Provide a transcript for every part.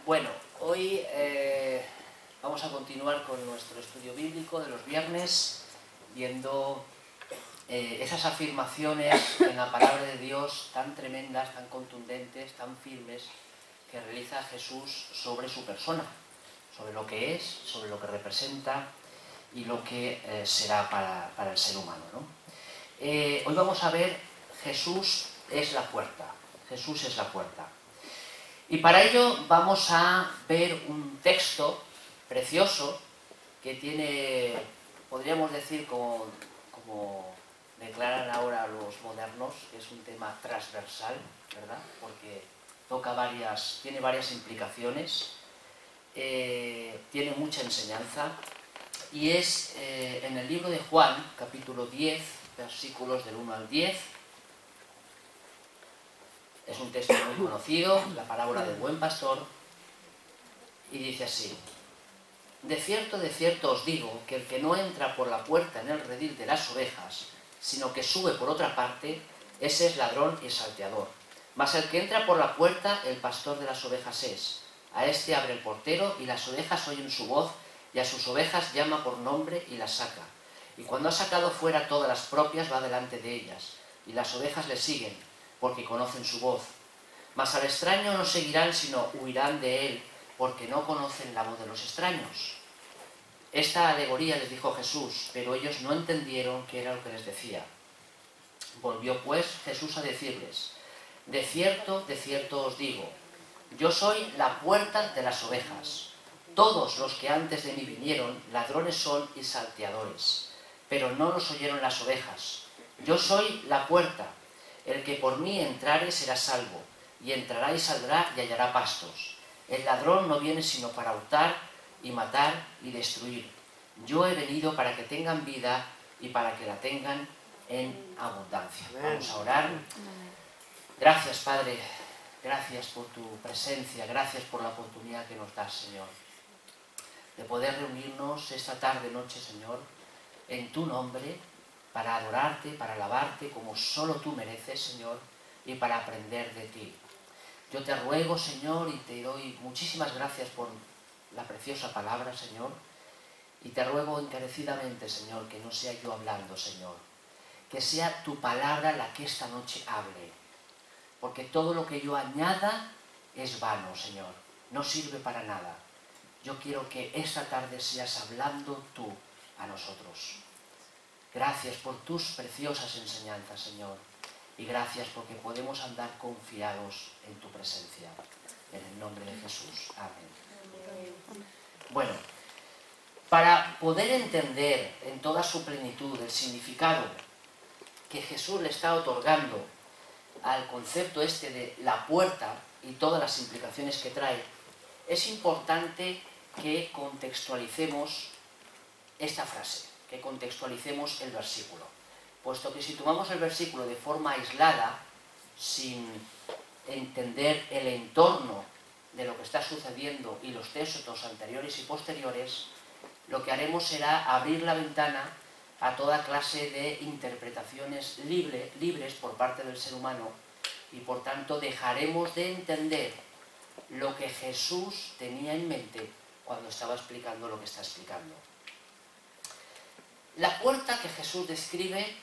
Bueno, hoy vamos a continuar con nuestro estudio bíblico de los viernes, viendo esas afirmaciones en la palabra de Dios tan tremendas, tan contundentes, tan firmes, que realiza Jesús sobre su persona, sobre lo que es, sobre lo que representa y lo que será para el ser humano, ¿no? Hoy vamos a ver Jesús es la puerta. Jesús es la puerta. Y para ello vamos a ver un texto precioso que tiene, podríamos decir, como declaran ahora los modernos, que es un tema transversal, ¿verdad? Porque tiene varias implicaciones, tiene mucha enseñanza, y es en el libro de Juan, capítulo 10, versículos del 1 al 10. Es un texto muy conocido, la parábola del buen pastor, y dice así: de cierto os digo, que el que no entra por la puerta en el redil de las ovejas, sino que sube por otra parte, ese es ladrón y salteador. Mas el que entra por la puerta, el pastor de las ovejas es. A este abre el portero, y las ovejas oyen su voz, y a sus ovejas llama por nombre y las saca. Y cuando ha sacado fuera todas las propias, va delante de ellas, y las ovejas le siguen, porque conocen su voz. Mas al extraño no seguirán, sino huirán de él, porque no conocen la voz de los extraños. Esta alegoría les dijo Jesús, pero ellos no entendieron qué era lo que les decía. Volvió pues Jesús a decirles: de cierto os digo, yo soy la puerta de las ovejas. Todos los que antes de mí vinieron, ladrones son y salteadores, pero no los oyeron las ovejas. Yo soy la puerta. El que por mí entrare será salvo, y entrará y saldrá y hallará pastos. El ladrón no viene sino para hurtar y matar y destruir. Yo he venido para que tengan vida y para que la tengan en abundancia. Vamos a orar. Gracias, Padre. Gracias por tu presencia. Gracias por la oportunidad que nos das, Señor, de poder reunirnos esta tarde, noche, Señor, en tu nombre, para adorarte, para alabarte como solo tú mereces, Señor, y para aprender de ti. Yo te ruego, Señor, y te doy muchísimas gracias por la preciosa palabra, Señor, y te ruego encarecidamente, Señor, que no sea yo hablando, Señor, que sea tu palabra la que esta noche hable, porque todo lo que yo añada es vano, Señor, no sirve para nada. Yo quiero que esta tarde seas hablando tú a nosotros. Gracias por tus preciosas enseñanzas, Señor, y gracias porque podemos andar confiados en tu presencia. En el nombre de Jesús. Amén. Bueno, para poder entender en toda su plenitud el significado que Jesús le está otorgando al concepto este de la puerta y todas las implicaciones que trae, es importante que contextualicemos esta frase, que contextualicemos el versículo. Puesto que si tomamos el versículo de forma aislada, sin entender el entorno de lo que está sucediendo y los textos anteriores y posteriores, lo que haremos será abrir la ventana a toda clase de interpretaciones libres por parte del ser humano, y por tanto dejaremos de entender lo que Jesús tenía en mente cuando estaba explicando lo que está explicando. La puerta que Jesús describe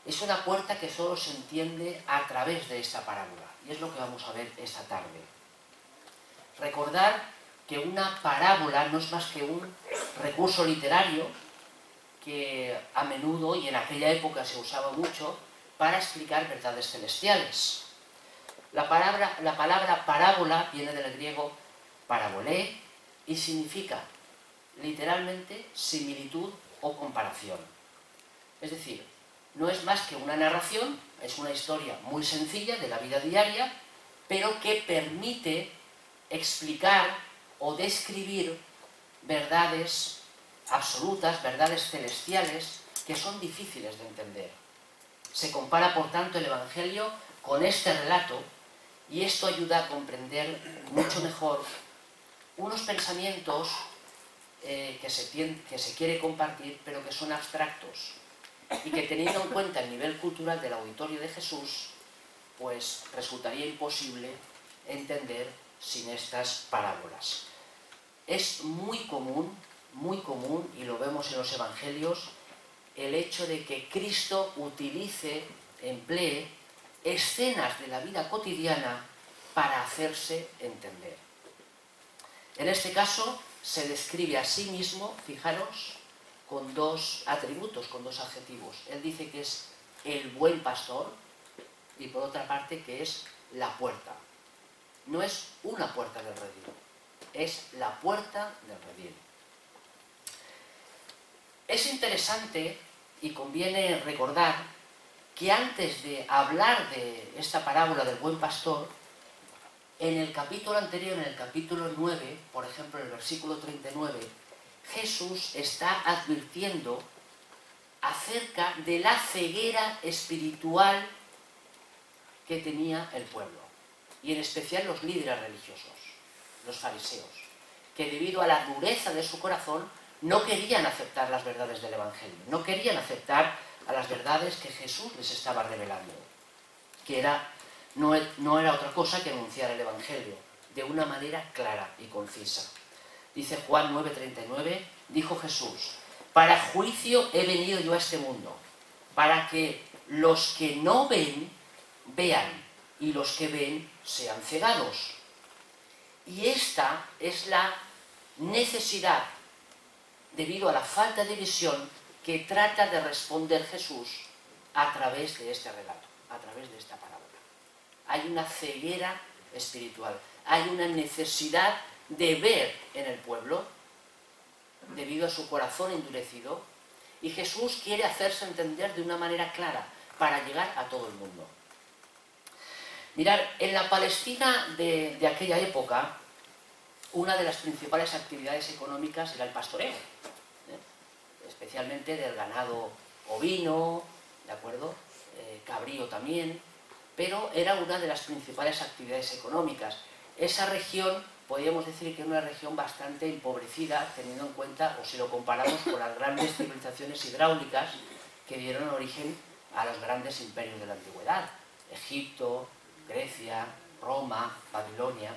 es una puerta que solo se entiende a través de esta parábola, y es lo que vamos a ver esta tarde. Recordar que una parábola no es más que un recurso literario que a menudo y en aquella época se usaba mucho para explicar verdades celestiales. La palabra parábola viene del griego parabolé y significa literalmente similitud o comparación. Es decir, no es más que una narración, es una historia muy sencilla de la vida diaria, pero que permite explicar o describir verdades absolutas, verdades celestiales, que son difíciles de entender. Se compara, por tanto, el Evangelio con este relato, y esto ayuda a comprender mucho mejor unos pensamientos que se quiere compartir, pero que son abstractos, y que, teniendo en cuenta el nivel cultural del auditorio de Jesús, pues resultaría imposible entender sin estas parábolas. Es muy común, y lo vemos en los evangelios, el hecho de que Cristo emplee escenas de la vida cotidiana para hacerse entender. En este caso se describe a sí mismo, fijaros, con dos atributos, con dos adjetivos. Él dice que es el buen pastor y por otra parte que es la puerta. No es una puerta del redil, es la puerta del redil. Es interesante y conviene recordar que antes de hablar de esta parábola del buen pastor, en el capítulo anterior, en el capítulo 9, por ejemplo, en el versículo 39, Jesús está advirtiendo acerca de la ceguera espiritual que tenía el pueblo, y en especial los líderes religiosos, los fariseos, que debido a la dureza de su corazón no querían aceptar las verdades del Evangelio, no querían aceptar a las verdades que Jesús les estaba revelando, que no era otra cosa que anunciar el Evangelio de una manera clara y concisa. Dice Juan 9:39, dijo Jesús: para juicio he venido yo a este mundo, para que los que no ven, vean, y los que ven sean cegados. Y esta es la necesidad, debido a la falta de visión, que trata de responder Jesús a través de este relato, a través de esta parábola. Hay una ceguera espiritual, hay una necesidad de ver en el pueblo, debido a su corazón endurecido, y Jesús quiere hacerse entender de una manera clara, para llegar a todo el mundo. Mirad, en la Palestina de aquella época, una de las principales actividades económicas era el pastoreo, especialmente del ganado ovino, ¿de acuerdo? Cabrío también, pero era una de las principales actividades económicas. Esa región, podríamos decir que era una región bastante empobrecida, teniendo en cuenta, o si lo comparamos con las grandes civilizaciones hidráulicas que dieron origen a los grandes imperios de la antigüedad: Egipto, Grecia, Roma, Babilonia,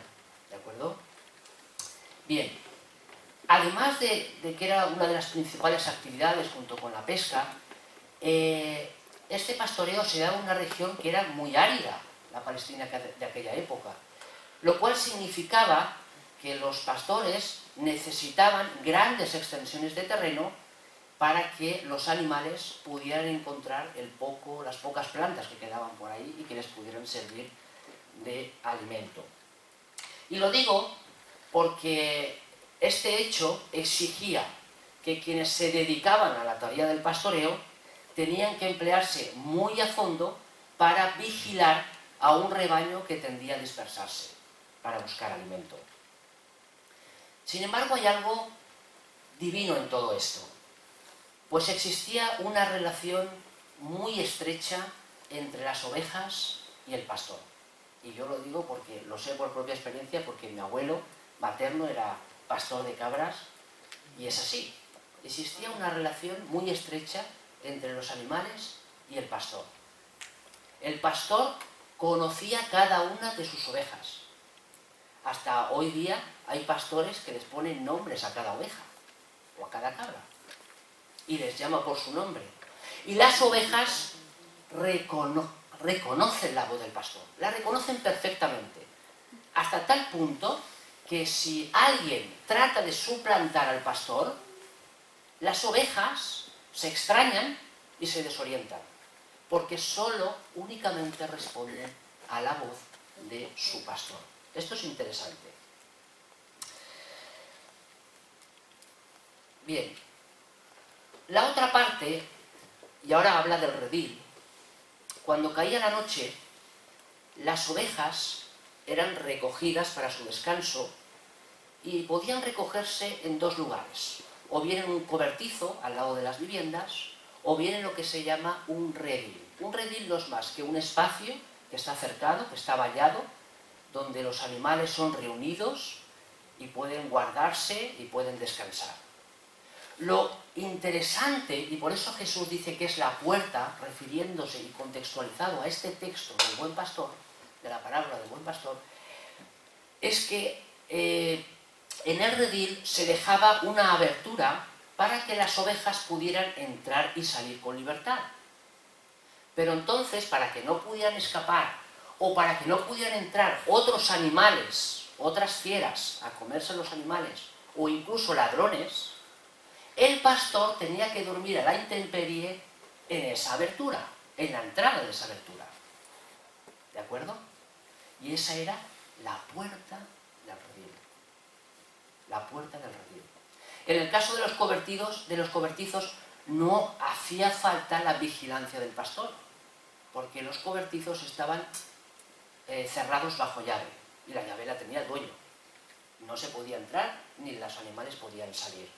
¿de acuerdo? Bien, además de que era una de las principales actividades junto con la pesca, este pastoreo se daba en una región que era muy árida, la Palestina de aquella época, lo cual significaba que los pastores necesitaban grandes extensiones de terreno para que los animales pudieran encontrar las pocas plantas que quedaban por ahí y que les pudieran servir de alimento. Y lo digo porque este hecho exigía que quienes se dedicaban a la tarea del pastoreo tenían que emplearse muy a fondo para vigilar a un rebaño que tendía a dispersarse para buscar alimento. Sin embargo, hay algo divino en todo esto, pues existía una relación muy estrecha entre las ovejas y el pastor. Y yo lo digo porque lo sé por propia experiencia, porque mi abuelo materno era pastor de cabras, y es así. Existía una relación muy estrecha entre los animales y el pastor. El pastor conocía cada una de sus ovejas. Hasta hoy día hay pastores que les ponen nombres a cada oveja o a cada cabra y les llama por su nombre. Y las ovejas reconocen la voz del pastor, la reconocen perfectamente, hasta tal punto que si alguien trata de suplantar al pastor, las ovejas se extrañan y se desorientan, porque únicamente responden a la voz de su pastor. Esto es interesante. Bien, la otra parte, y ahora habla del redil. Cuando caía la noche, las ovejas eran recogidas para su descanso y podían recogerse en dos lugares, o bien en un cobertizo al lado de las viviendas, o bien en lo que se llama un redil. Un redil no es más que un espacio que está cercado, que está vallado, donde los animales son reunidos y pueden guardarse y pueden descansar. Lo interesante, y por eso Jesús dice que es la puerta, refiriéndose y contextualizado a este texto del buen pastor, de la parábola del buen pastor, es que en el redil se dejaba una abertura para que las ovejas pudieran entrar y salir con libertad. Pero entonces, para que no pudieran escapar o para que no pudieran entrar otros animales, otras fieras, a comerse los animales, o incluso ladrones, el pastor tenía que dormir a la intemperie en esa abertura, en la entrada de esa abertura. ¿De acuerdo? Y esa era la puerta del redil. La puerta del redil. En el caso de los cobertizos, no hacía falta la vigilancia del pastor, porque los cobertizos estaban cerrados bajo llave, y la llave la tenía el dueño. No se podía entrar, ni los animales podían salir.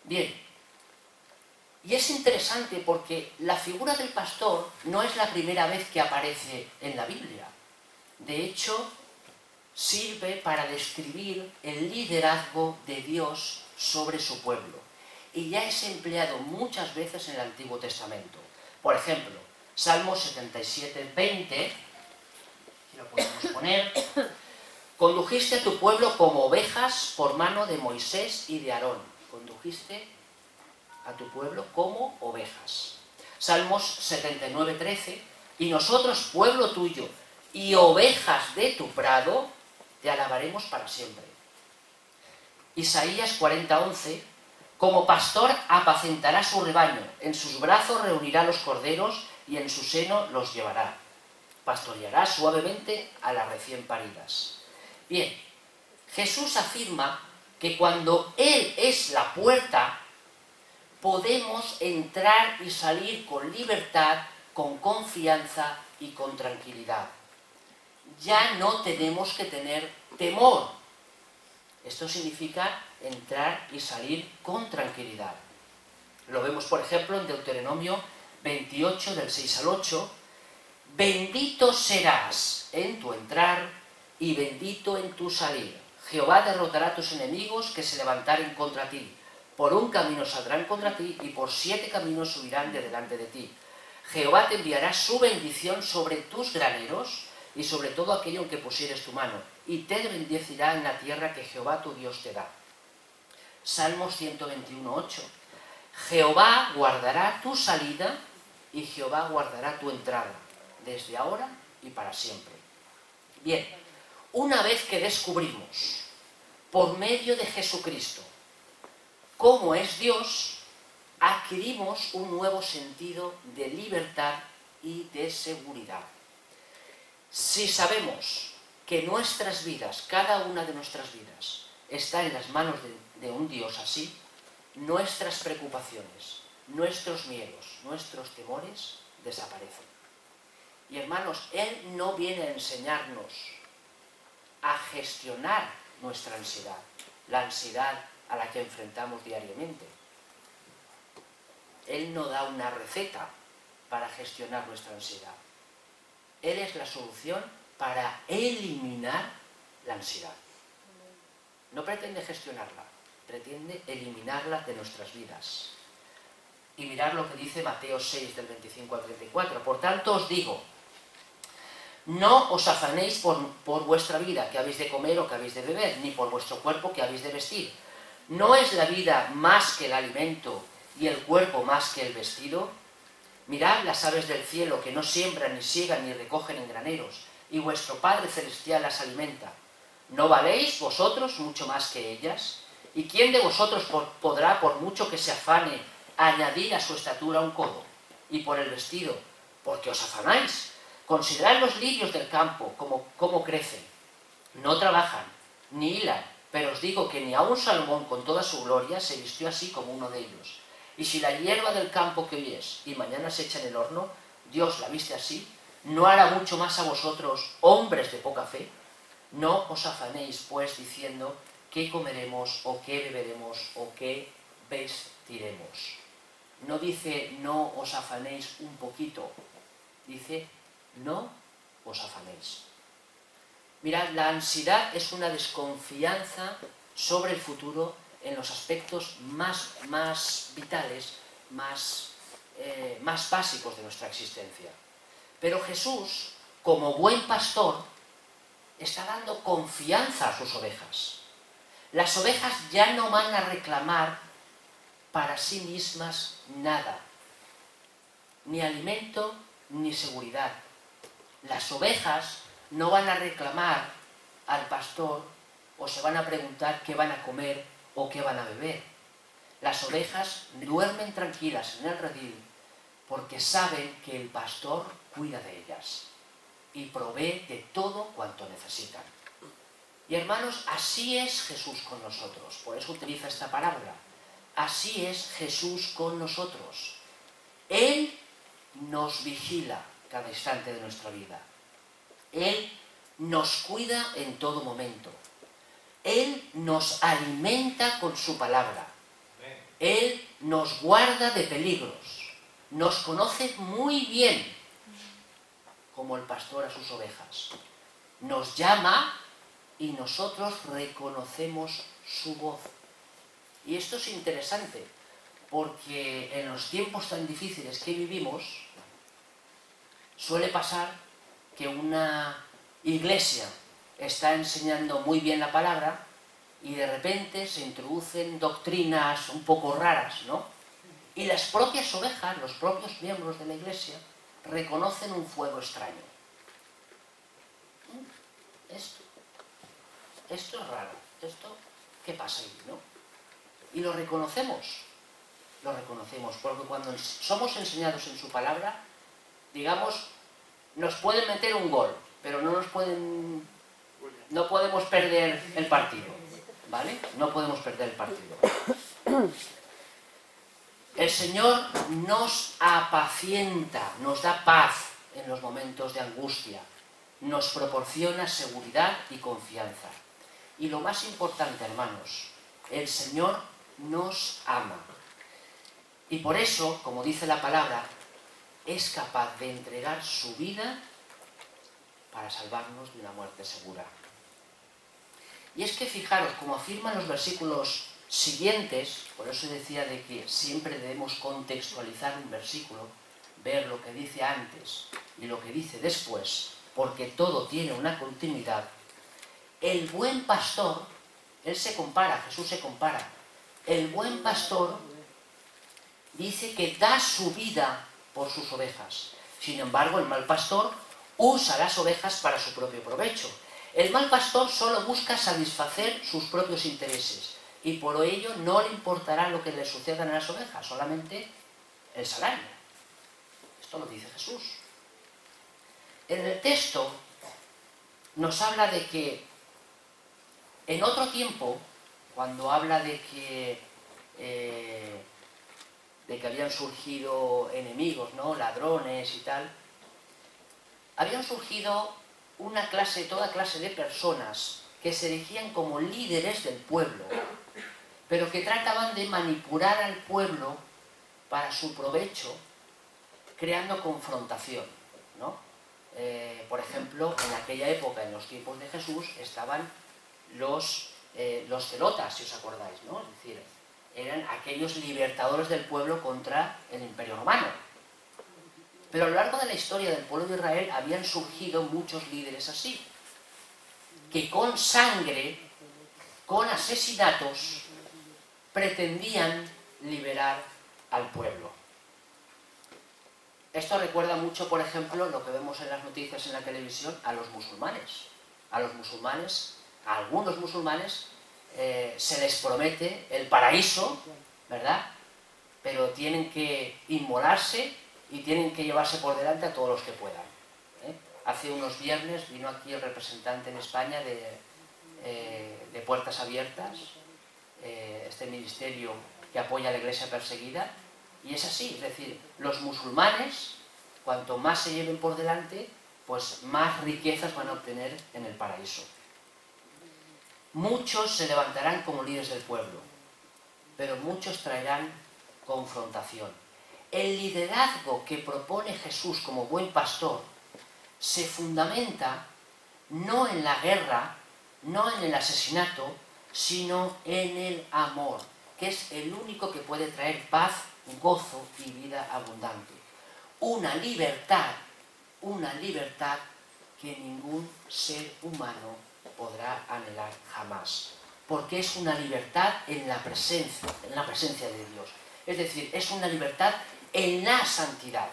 Bien, y es interesante porque la figura del pastor no es la primera vez que aparece en la Biblia. De hecho, sirve para describir el liderazgo de Dios sobre su pueblo. Y ya es empleado muchas veces en el Antiguo Testamento. Por ejemplo, Salmo 77, 20, si lo podemos poner: condujiste a tu pueblo como ovejas por mano de Moisés y de Aarón. Condujiste a tu pueblo como ovejas. Salmos 79, 13, y nosotros, pueblo tuyo y ovejas de tu prado, te alabaremos para siempre. Isaías 40, 11, como pastor apacentará su rebaño, en sus brazos reunirá los corderos y en su seno los llevará. Pastoreará suavemente a las recién paridas. Bien, Jesús afirma que cuando Él es la puerta, podemos entrar y salir con libertad, con confianza y con tranquilidad. Ya no tenemos que tener temor. Esto significa entrar y salir con tranquilidad. Lo vemos, por ejemplo, en Deuteronomio 28, del 6 al 8. Bendito serás en tu entrar y bendito en tu salir. Jehová derrotará a tus enemigos que se levantaren contra ti. Por un camino saldrán contra ti y por 7 caminos subirán de delante de ti. Jehová te enviará su bendición sobre tus graneros y sobre todo aquello en que pusieres tu mano, y te bendecirá en la tierra que Jehová tu Dios te da. Salmos 121, 8. Jehová guardará tu salida y Jehová guardará tu entrada, desde ahora y para siempre. Bien, una vez que descubrimos, por medio de Jesucristo, cómo es Dios, adquirimos un nuevo sentido de libertad y de seguridad. Si sabemos que nuestras vidas, cada una de nuestras vidas, está en las manos de un Dios así, nuestras preocupaciones, nuestros miedos, nuestros temores desaparecen. Y hermanos, Él no viene a enseñarnos a gestionar nuestra ansiedad, la ansiedad a la que enfrentamos diariamente. Él no da una receta para gestionar nuestra ansiedad. Él es la solución para eliminar la ansiedad. No pretende gestionarla, pretende eliminarla de nuestras vidas. Y mirad lo que dice Mateo 6, del 25 al 34. Por tanto os digo, no os afanéis por vuestra vida, que habéis de comer o que habéis de beber, ni por vuestro cuerpo, que habéis de vestir. ¿No es la vida más que el alimento y el cuerpo más que el vestido? Mirad las aves del cielo, que no siembran, ni siegan, ni recogen en graneros, y vuestro Padre Celestial las alimenta. ¿No valéis vosotros mucho más que ellas? ¿Y quién de vosotros podrá, por mucho que se afane, añadir a su estatura un codo? Y por el vestido, ¿por qué os afanáis? Considerad los lirios del campo, cómo crecen. No trabajan, ni hilan, pero os digo que ni aun Salomón, con toda su gloria, se vistió así como uno de ellos. Y si la hierba del campo que hoy es y mañana se echa en el horno, Dios la viste así, ¿no hará mucho más a vosotros, hombres de poca fe? No os afanéis, pues, diciendo qué comeremos, o qué beberemos, o qué vestiremos. No dice no os afanéis un poquito, dice no os afanéis. Mirad, la ansiedad es una desconfianza sobre el futuro en los aspectos más vitales, más básicos de nuestra existencia. Pero Jesús, como buen pastor, está dando confianza a sus ovejas. Las ovejas ya no van a reclamar para sí mismas nada, ni alimento ni seguridad. Las ovejas no van a reclamar al pastor o se van a preguntar qué van a comer o qué van a beber. Las ovejas duermen tranquilas en el redil porque saben que el pastor cuida de ellas y provee de todo cuanto necesitan. Y hermanos, así es Jesús con nosotros. Por eso utiliza esta parábola. Así es Jesús con nosotros. Él nos vigila cada instante de nuestra vida. Él nos cuida en todo momento. Él nos alimenta con su palabra. Él nos guarda de peligros. Nos conoce muy bien, como el pastor a sus ovejas. Nos llama y nosotros reconocemos su voz. Y esto es interesante, porque en los tiempos tan difíciles que vivimos, suele pasar que una iglesia está enseñando muy bien la palabra y de repente se introducen doctrinas un poco raras, ¿no? Y las propias ovejas, los propios miembros de la iglesia, reconocen un fuego extraño. Esto es raro, ¿qué pasa ahí, no? Y lo reconocemos, porque cuando somos enseñados en su palabra, digamos, nos pueden meter un gol, pero no podemos perder el partido, ¿vale? No podemos perder el partido. El Señor nos apacienta, nos da paz en los momentos de angustia, nos proporciona seguridad y confianza. Y lo más importante, hermanos, el Señor nos ama. Y por eso, como dice la palabra, es capaz de entregar su vida para salvarnos de una muerte segura. Y es que fijaros, como afirman los versículos siguientes, por eso decía de que siempre debemos contextualizar un versículo, ver lo que dice antes y lo que dice después, porque todo tiene una continuidad. El buen pastor, Jesús se compara, el buen pastor dice que da su vida por sus ovejas. Sin embargo, el mal pastor usa las ovejas para su propio provecho. El mal pastor solo busca satisfacer sus propios intereses y por ello no le importará lo que le suceda a las ovejas, solamente el salario. Esto lo dice Jesús. En el texto nos habla de que en otro tiempo, cuando habla de que habían surgido enemigos, ¿no? Ladrones y tal, habían surgido toda clase de personas que se erigían como líderes del pueblo, pero que trataban de manipular al pueblo para su provecho, creando confrontación, ¿no? Por ejemplo, en aquella época, en los tiempos de Jesús, estaban los celotas, si os acordáis, ¿no? Es decir, eran aquellos libertadores del pueblo contra el Imperio Romano. Pero a lo largo de la historia del pueblo de Israel habían surgido muchos líderes así, que con sangre, con asesinatos, pretendían liberar al pueblo. Esto recuerda mucho, por ejemplo, lo que vemos en las noticias en la televisión, a los musulmanes. A algunos musulmanes, se les promete el paraíso, ¿verdad? Pero tienen que inmolarse y tienen que llevarse por delante a todos los que puedan. Hace unos viernes vino aquí el representante en España de Puertas Abiertas, este ministerio que apoya a la iglesia perseguida, y es así, es decir, los musulmanes, cuanto más se lleven por delante, pues más riquezas van a obtener en el paraíso. Muchos se levantarán como líderes del pueblo, pero muchos traerán confrontación. El liderazgo que propone Jesús como buen pastor se fundamenta no en la guerra, no en el asesinato, sino en el amor, que es el único que puede traer paz, gozo y vida abundante. Una libertad que ningún ser humano podrá anhelar jamás, porque es una libertad en la presencia de Dios. Es decir, es una libertad en la santidad,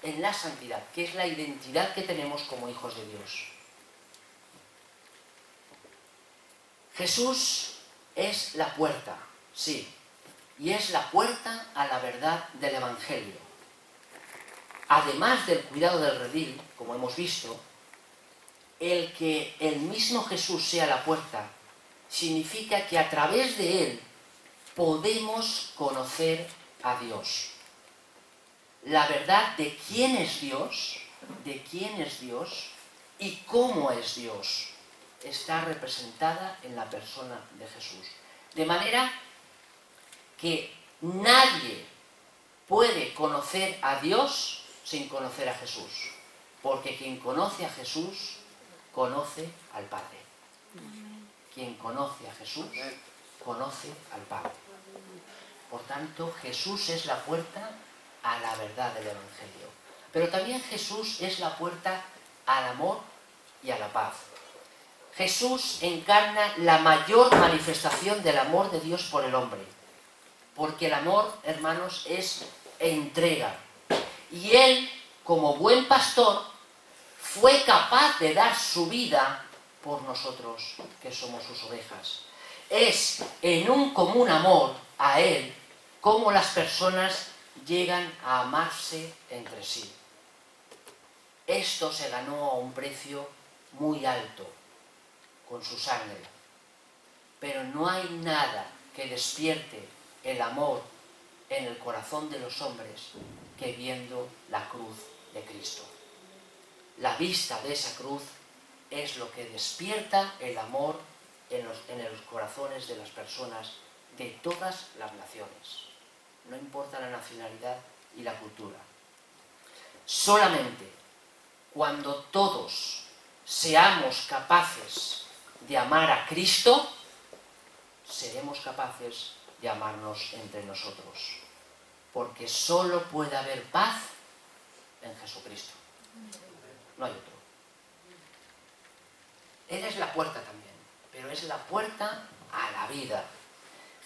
que es la identidad que tenemos como hijos de Dios. Jesús es la puerta, sí, y es la puerta a la verdad del Evangelio. Además del cuidado del redil, como hemos visto, el que el mismo Jesús sea la puerta significa que a través de él podemos conocer a Dios. La verdad de quién es Dios y cómo es Dios está representada en la persona de Jesús. De manera que nadie puede conocer a Dios sin conocer a Jesús, porque quien conoce a Jesús conoce al Padre. Quien conoce a Jesús conoce al Padre. Por tanto, Jesús es la puerta a la verdad del Evangelio. Pero también Jesús es la puerta al amor y a la paz. Jesús encarna la mayor manifestación del amor de Dios por el hombre. Porque el amor, hermanos, es entrega. Y Él, como buen pastor, fue capaz de dar su vida por nosotros, que somos sus ovejas. Es en un común amor a Él como las personas llegan a amarse entre sí. Esto se ganó a un precio muy alto, con su sangre. Pero no hay nada que despierte el amor en el corazón de los hombres que viendo la cruz de Cristo. La vista de esa cruz es lo que despierta el amor en los corazones de las personas de todas las naciones. No importa la nacionalidad y la cultura. Solamente cuando todos seamos capaces de amar a Cristo, seremos capaces de amarnos entre nosotros. Porque solo puede haber paz en Jesucristo. No hay otro. Él es la puerta también, pero es la puerta a la vida.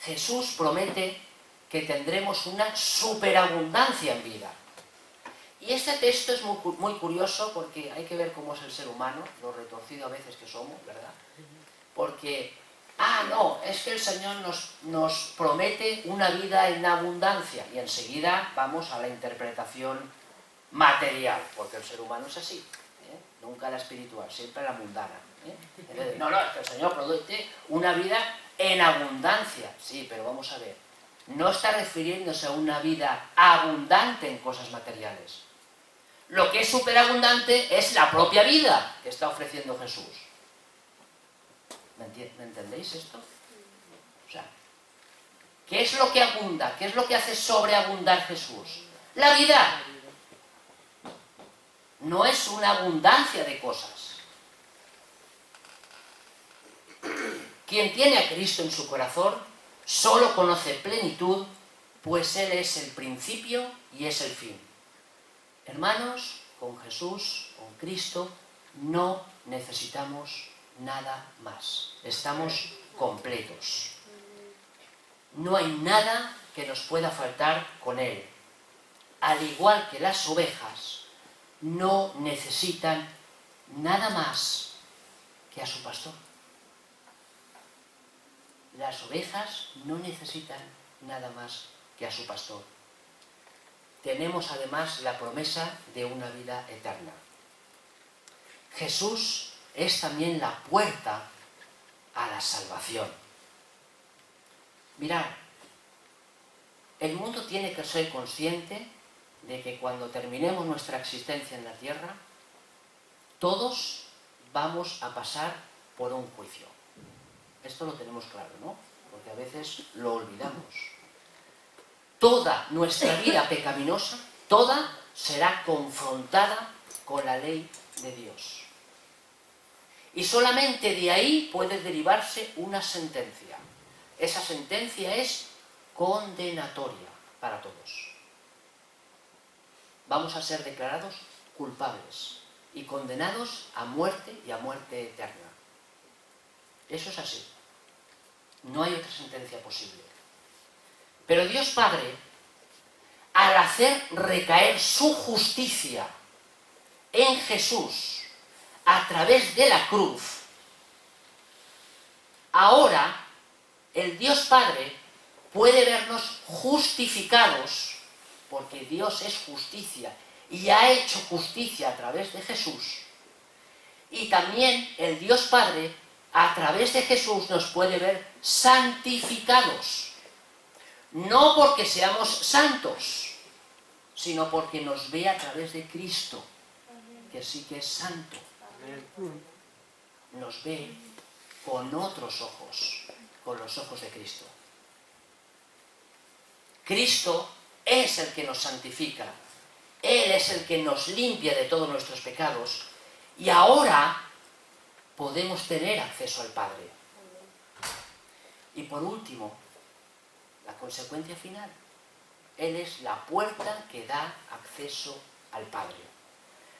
Jesús promete que tendremos una superabundancia en vida. Y este texto es muy curioso porque hay que ver cómo es el ser humano, lo retorcido a veces que somos, ¿verdad? Porque, no, es que el Señor nos promete una vida en abundancia y enseguida vamos a la interpretación material, porque el ser humano es así, nunca la espiritual, siempre la mundana. Entonces, no, es que el Señor promete una vida en abundancia, sí, pero vamos a ver, no está refiriéndose a una vida abundante en cosas materiales. Lo que es superabundante es la propia vida que está ofreciendo Jesús. ¿Me entendéis esto? O sea, ¿qué es lo que abunda? ¿Qué es lo que hace sobreabundar Jesús? La vida. No es una abundancia de cosas. Quien tiene a Cristo en su corazón solo conoce plenitud, pues Él es el principio y es el fin. Hermanos, con Jesús, con Cristo, no necesitamos nada más. Estamos completos. No hay nada que nos pueda faltar con Él. Al igual que las ovejas, no necesitan nada más que a su pastor. Las ovejas no necesitan nada más que a su pastor. Tenemos además la promesa de una vida eterna. Jesús es también la puerta a la salvación. Mirad, el mundo tiene que ser consciente de que cuando terminemos nuestra existencia en la tierra, todos vamos a pasar por un juicio. Esto lo tenemos claro, ¿no? Porque a veces lo olvidamos. Toda nuestra vida pecaminosa, toda será confrontada con la ley de Dios. Y solamente de ahí puede derivarse una sentencia. Esa sentencia es condenatoria para todos. Vamos a ser declarados culpables. y condenados a muerte y a muerte eterna. Eso es así. No hay otra sentencia posible. Pero Dios Padre, al hacer recaer su justicia en Jesús a través de la cruz, ahora el Dios Padre puede vernos justificados, porque Dios es justicia y ha hecho justicia a través de Jesús. Y también el Dios Padre, a través de Jesús, nos puede ver santificados. No porque seamos santos, sino porque nos ve a través de Cristo, que sí que es santo. Nos ve con otros ojos, con los ojos de Cristo. Cristo es el que nos santifica. Él es el que nos limpia de todos nuestros pecados. Y ahora podemos tener acceso al Padre. Y por último, la consecuencia final. Él es la puerta que da acceso al Padre.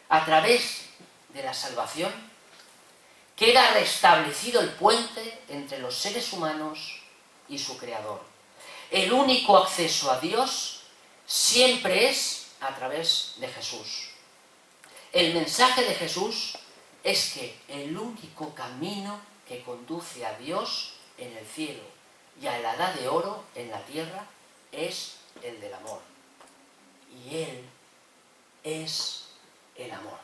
A través de la salvación queda restablecido el puente entre los seres humanos y su Creador. El único acceso a Dios siempre es a través de Jesús. El mensaje de Jesús es que el único camino que conduce a Dios en el cielo y a la edad de oro en la tierra es el del amor. Y Él es el amor.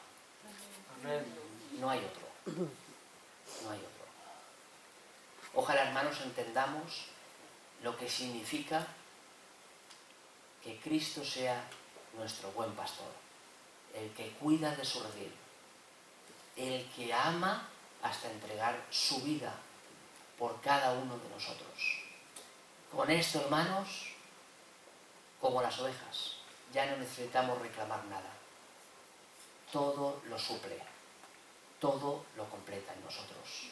No hay otro. No hay otro. Ojalá, hermanos, entendamos lo que significa que Cristo sea nuestro buen pastor, el que cuida de su redil, el que ama hasta entregar su vida por cada uno de nosotros. Con esto, hermanos, como las ovejas, ya no necesitamos reclamar nada. Todo lo suple, todo lo completa en nosotros.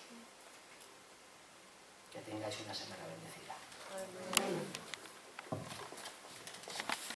Que tengáis una semana.